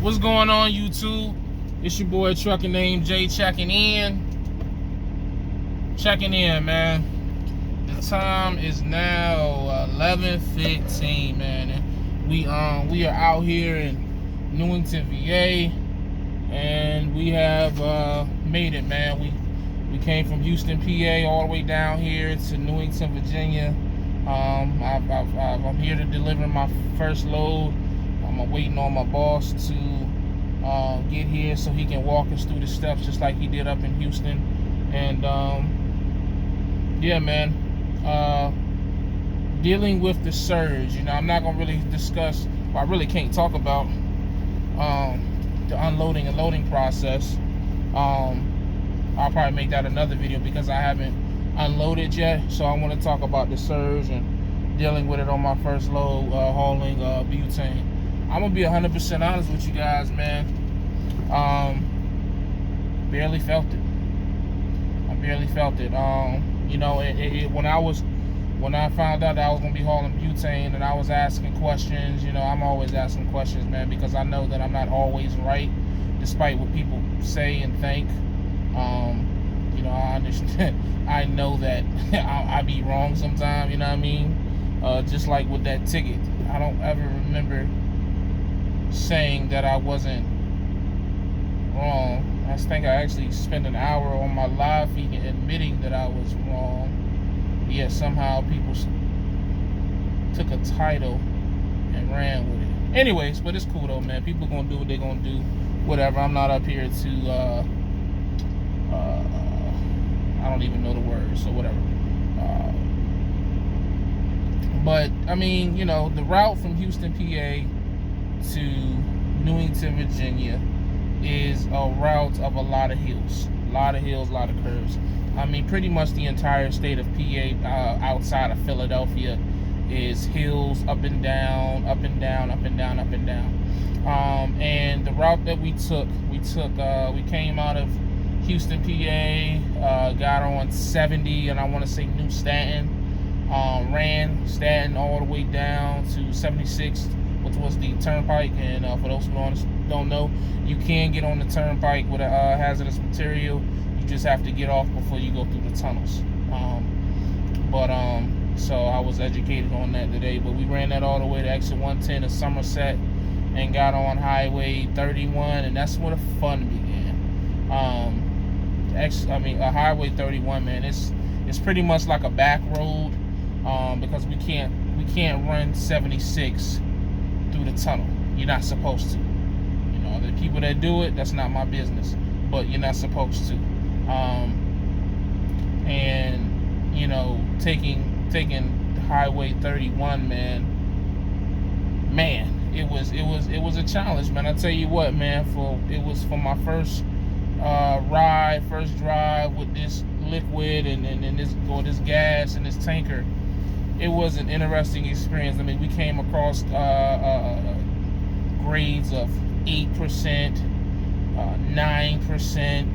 What's going on, YouTube? It's your boy ThatGuyNamedJay checking in, man. The time is now 11:15, man. And we are out here in Newington, VA, and we have made it, man. We came from Houston, PA, all the way down here to Newington, Virginia. I'm here to deliver my first load. I'm waiting on my boss to get here so he can walk us through the steps just like he did up in Houston. And yeah, man, dealing with the surge. I'm not gonna really discuss, well, I really can't talk about the unloading and loading process. I'll probably make that another video because I haven't unloaded yet. So I want to talk about the surge and dealing with it on my first load, hauling butane. I'm gonna be 100% honest with you guys, man. Barely felt it. I barely felt it. When I found out that I was gonna be hauling butane and I was asking questions, I'm always asking questions, man, because I know that I'm not always right, despite what people say and think. I understand. I know that I be wrong sometimes. You know what I mean? Just like with that ticket, I don't ever remember saying that I wasn't wrong. I think I actually spent an hour on my live feed admitting that I was wrong. Yet somehow people took a title and ran with it. Anyways, but it's cool though, man. People gonna do what they gonna do. Whatever. I'm not up here to I don't even know the words, so whatever. But I mean, the route from Houston, PA to Newington, Virginia is a route of a lot of hills, a lot of curves. I mean, pretty much the entire state of PA outside of Philadelphia is hills, up and down, up and down, up and down, up and down. And the route that we came out of Houston, PA, got on 70, and I want to say New Staten, ran Staten all the way down to 76, which was the turnpike. And for those who don't know, you can get on the turnpike with a hazardous material. You just have to get off before you go through the tunnels. So I was educated on that today. But we ran that all the way to exit 110 in Somerset and got on Highway 31, and that's where the fun began. Highway 31, man, it's pretty much like a back road, because we can't run 76 through the tunnel. You're not supposed to. The people that do it, that's not my business, but you're not supposed to. Taking Highway 31, man, it was a challenge, man. I tell you what, man, it was for my first drive with this liquid and this gas and this tanker. It was an interesting experience. I mean, we came across grades of 8%, 9%,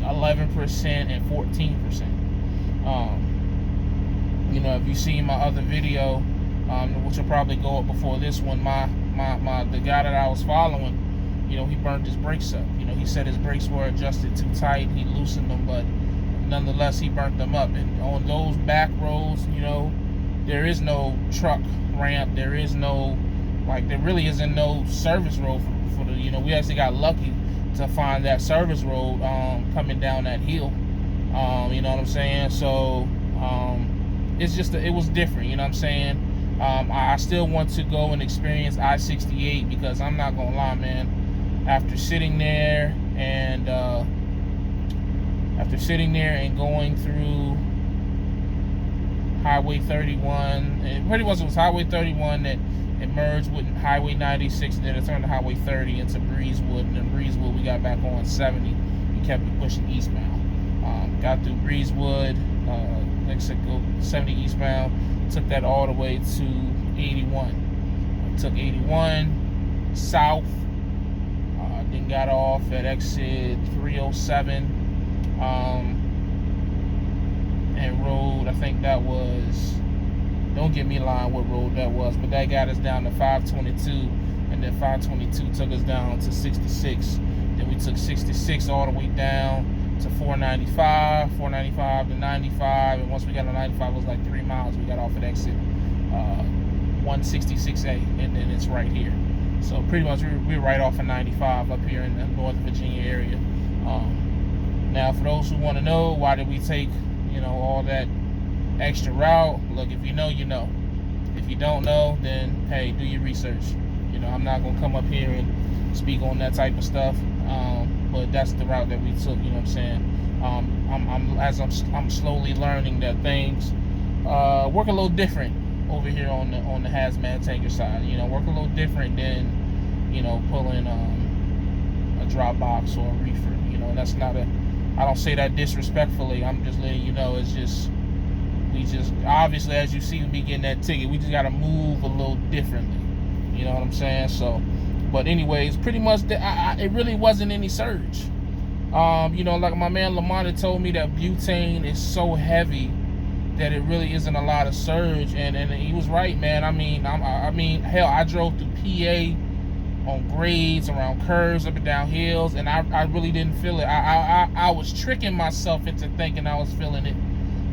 11%, and 14%. If you see my other video, which will probably go up before this one, the guy that I was following, he burnt his brakes up. He said his brakes were adjusted too tight. He loosened them, but nonetheless, he burnt them up. And on those back roads, there is no truck ramp. There is no, there really isn't no service road for the, we actually got lucky to find that service road coming down that hill. You know what I'm saying? So it's just, it was different. You know what I'm saying? I still want to go and experience I-68 because I'm not gonna lie, man. After sitting there and going through Highway 31, and pretty much it was Highway 31 that it merged with Highway 96, and then it turned to Highway 30 into Breezewood, and then Breezewood we got back on 70. We kept it pushing eastbound. Got through Breezewood, next go 70 eastbound, took that all the way to 81. Took 81 south. Then got off at exit 307 and rode, I think that was, don't get me lying what road that was, but that got us down to 522, and and then 522 took us down to 66. Then we took 66 all the way down to 495 to 95, and once we got to 95, it was like 3 miles. We got off at exit 166A, and then it's right here. So pretty much we're right off of 95 up here in the Northern Virginia area. Now, for those who want to know, why did we take, you know, all that extra route? Look, if you know, you know. If you don't know, then hey, do your research. You know, I'm not gonna come up here and speak on that type of stuff. But that's the route that we took. You know what I'm saying? I'm slowly learning that things work a little different over here on the hazmat tanker side. You know, work a little different than, you know, pulling a drop box or a reefer. You know, that's not a. I don't say that disrespectfully. I'm just letting you know. It's just we just obviously, as you see me getting that ticket, we just got to move a little differently. You know what I'm saying? So, but anyways, pretty much it really wasn't any surge. You know, like my man Lamont had told me that butane is so heavy that it really isn't a lot of surge, and he was right, man. I mean, hell, I drove through PA on grades, around curves, up and down hills, and I really didn't feel it. I was tricking myself into thinking I was feeling it,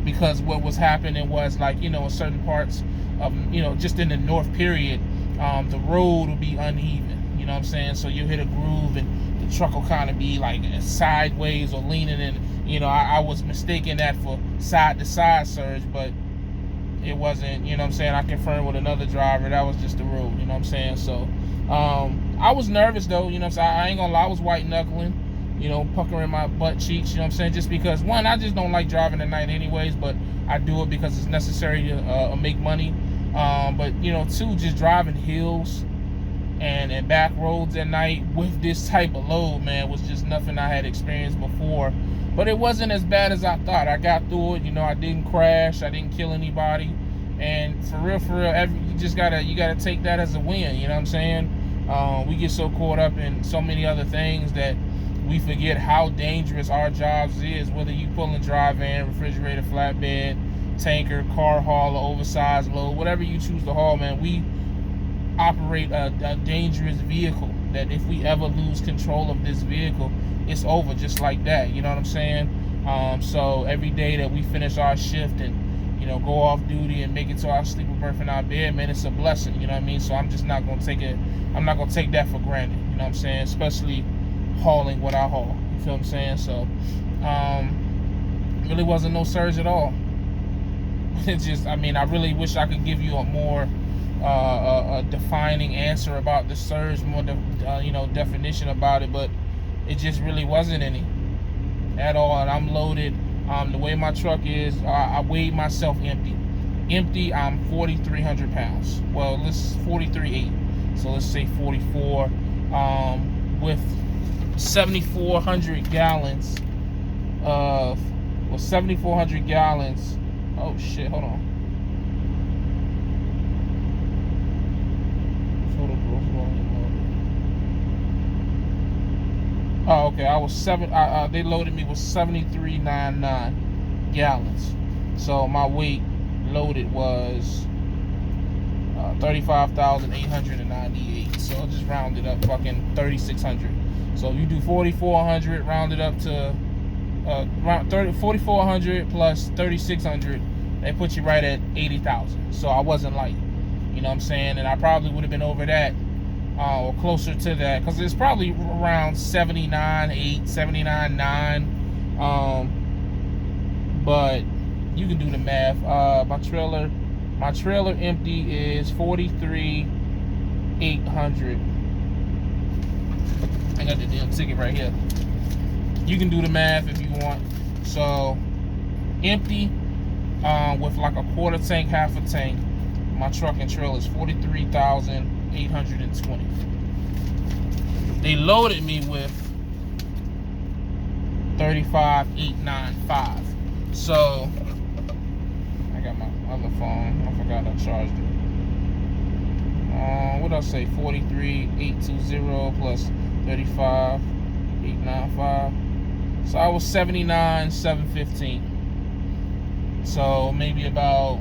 because what was happening was, like, you know, in certain parts of, you know, just in the north period, the road would be uneven. You know what I'm saying? So you hit a groove and the truck will kind of be like sideways or leaning in. You know, I was mistaking that for side to side surge, but it wasn't. You know what I'm saying? I confirmed with another driver that was just the road. You know what I'm saying? So I was nervous though. You know what I'm saying? I ain't gonna lie, I was white knuckling. You know, puckering my butt cheeks. You know what I'm saying? Just because, one, I just don't like driving at night anyways, but I do it because it's necessary to make money. But you know, two, just driving hills and back roads at night with this type of load, man, was just nothing I had experienced before. But it wasn't as bad as I thought. I got through it. You know, I didn't crash. I didn't kill anybody. And for real, you gotta take that as a win. You know what I'm saying? We get so caught up in so many other things that we forget how dangerous our jobs is. Whether you pulling dry van, refrigerator, flatbed, tanker, car haul, or oversized load, whatever you choose to haul, man, we operate a dangerous vehicle that if we ever lose control of this vehicle, it's over just like that. You know what I'm saying? So every day that we finish our shift and, you know, go off duty and make it to our sleeper berth in our bed, man, it's a blessing. You know what I mean? So I'm just not gonna take it. I'm not gonna take that for granted. You know what I'm saying? Especially hauling what I haul. You feel what I'm saying? So really wasn't no surge at all. It's just, I mean, I really wish I could give you a more a defining answer about the surge, more you know, definition about it, but it just really wasn't any at all. And I'm loaded. The way my truck is, I weighed myself empty. I'm 4,300 pounds. Well, let's 43.8. So let's say 44. With 7,400 gallons of, well, 7,400 gallons. Oh shit! Hold on. Oh, okay. I was they loaded me with 73.99 gallons. So my weight loaded was 35,898. So I'll just round it up, fucking 3,600. So you do 4,400, round it up to 4,400 plus 3,600. They put you right at 80,000. So I wasn't light. You know what I'm saying? And I probably would have been over that. Or closer to that, because it's probably around 79.8, 79.9. But you can do the math. My trailer empty is 43,800. I got the damn ticket right here. You can do the math if you want. So empty, with like a quarter tank, half a tank, my truck and trailer is 43,820. They loaded me with 35,895. So I got my other phone. I forgot I charged it. What did I say? 43,820 plus 35,895. So I was 79,715. So maybe about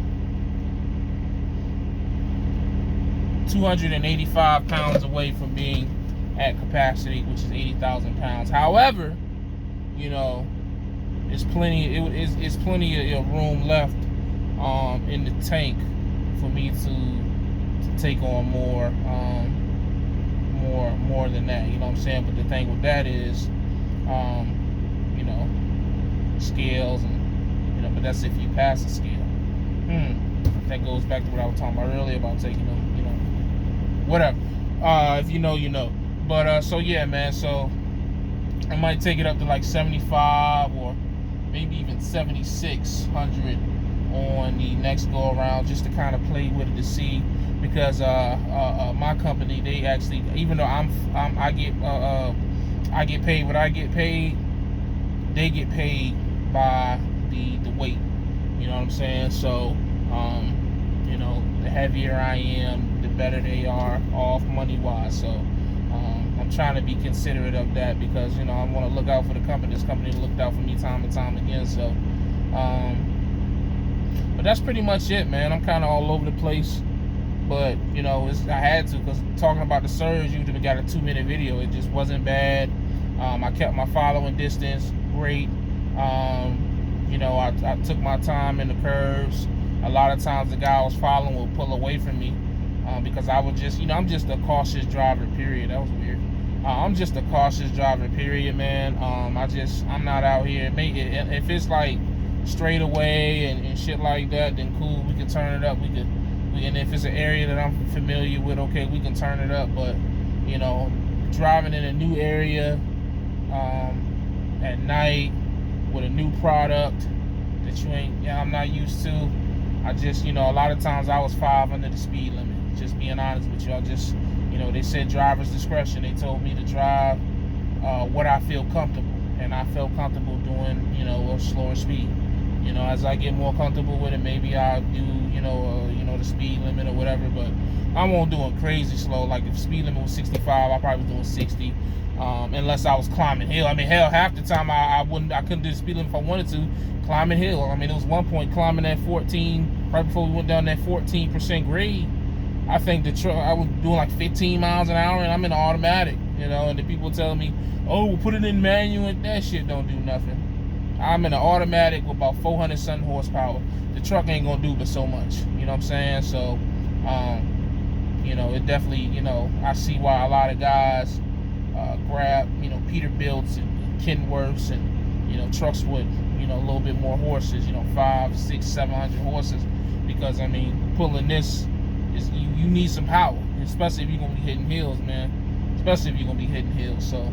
285 pounds away from being at capacity, which is 80,000 pounds. However, you know, it's plenty. It's plenty of room left in the tank for me to take on more than that. You know what I'm saying? But the thing with that is, you know, scales and but that's if you pass the scale. That goes back to what I was talking about earlier about taking them. You know, whatever. If you know, you know. But so yeah, man. So I might take it up to like 75 or maybe even 7,600 on the next go around, just to kind of play with it to see, because my company, they actually, even though I get paid what I get paid, they get paid by the weight. You know what I'm saying? So you know, the heavier I am, the better they are off money wise. So I'm trying to be considerate of that, because you know, I want to look out for the company. This company looked out for me time and time again. So but that's pretty much it, man. I'm kind of all over the place, but you know, I had to, because talking about the surge, you even got a 2-minute video. It just wasn't bad. I kept my following distance great. You know, I took my time in the curves. A lot of times the guy I was following would pull away from me because I would just, you know, I'm just a cautious driver, period. That was weird. I'm just a cautious driver, period, man. I'm not out here. If it's like straight away and shit like that, then cool, we can turn it up. And if it's an area that I'm familiar with, okay, we can turn it up. But you know, driving in a new area at night with a new product that I'm not used to, I just, you know, a lot of times I was 5 under the speed limit. Just being honest with you, I just, you know, they said driver's discretion. They told me to drive what I feel comfortable, and I felt comfortable doing, you know, a slower speed. You know, as I get more comfortable with it, maybe I'll do, you know, the speed limit or whatever. But I won't do it crazy slow. Like if the speed limit was 65, I probably was doing 60, unless I was climbing hill. I mean, hell, half the time I couldn't do the speed limit if I wanted to. Climbing hill. I mean, there was one point climbing that 14 right before we went down that 14% grade. I think the truck, I was doing like 15 miles an hour, and I'm in automatic. You know, and the people telling me, "Oh, we'll put it in manual." That shit don't do nothing. I'm in an automatic with about 400 some horsepower. The truck ain't gonna do but so much. You know what I'm saying? So, you know, it definitely, you know, I see why a lot of guys grab, you know, Peterbilts and Kenworths and, you know, trucks with, you know, a little bit more horses. You know, 500, 600, 700 horses, because I mean, pulling this is you need some power, especially if you're gonna be hitting hills, man. Especially if you're gonna be hitting hills. So.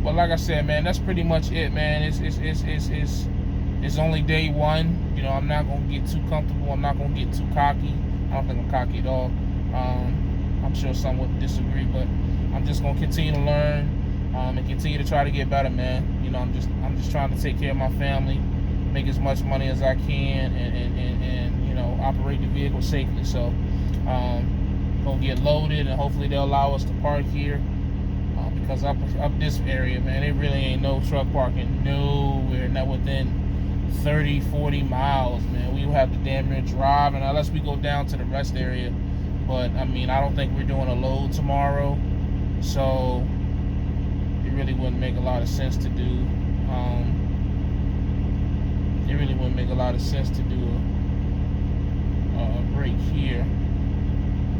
But like I said, man, that's pretty much it, man. It's only day one. You know, I'm not gonna get too comfortable. I'm not gonna get too cocky. I don't think I'm cocky at all. I'm sure some would disagree, but I'm just gonna continue to learn and continue to try to get better, man. You know, I'm just trying to take care of my family, make as much money as I can, and you know, operate the vehicle safely. So, gonna get loaded, and hopefully they'll allow us to park here. Because up this area, man, it really ain't no truck parking nowhere, not within 30, 40 miles, man. We will have to damn near drive, and unless we go down to the rest area. But I mean, I don't think we're doing a load tomorrow, so it really wouldn't make a lot of sense to do. It really wouldn't make a lot of sense to do a break here.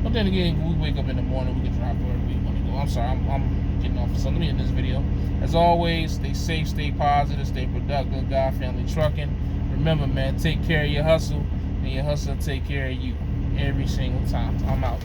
But then again, when we wake up in the morning, we can drive wherever we want to go. I'm sorry, I'm getting off of something in this video. As always, stay safe, stay positive, stay productive. God Family Trucking. Remember, man, take care of your hustle, and your hustle take care of you every single time. I'm out.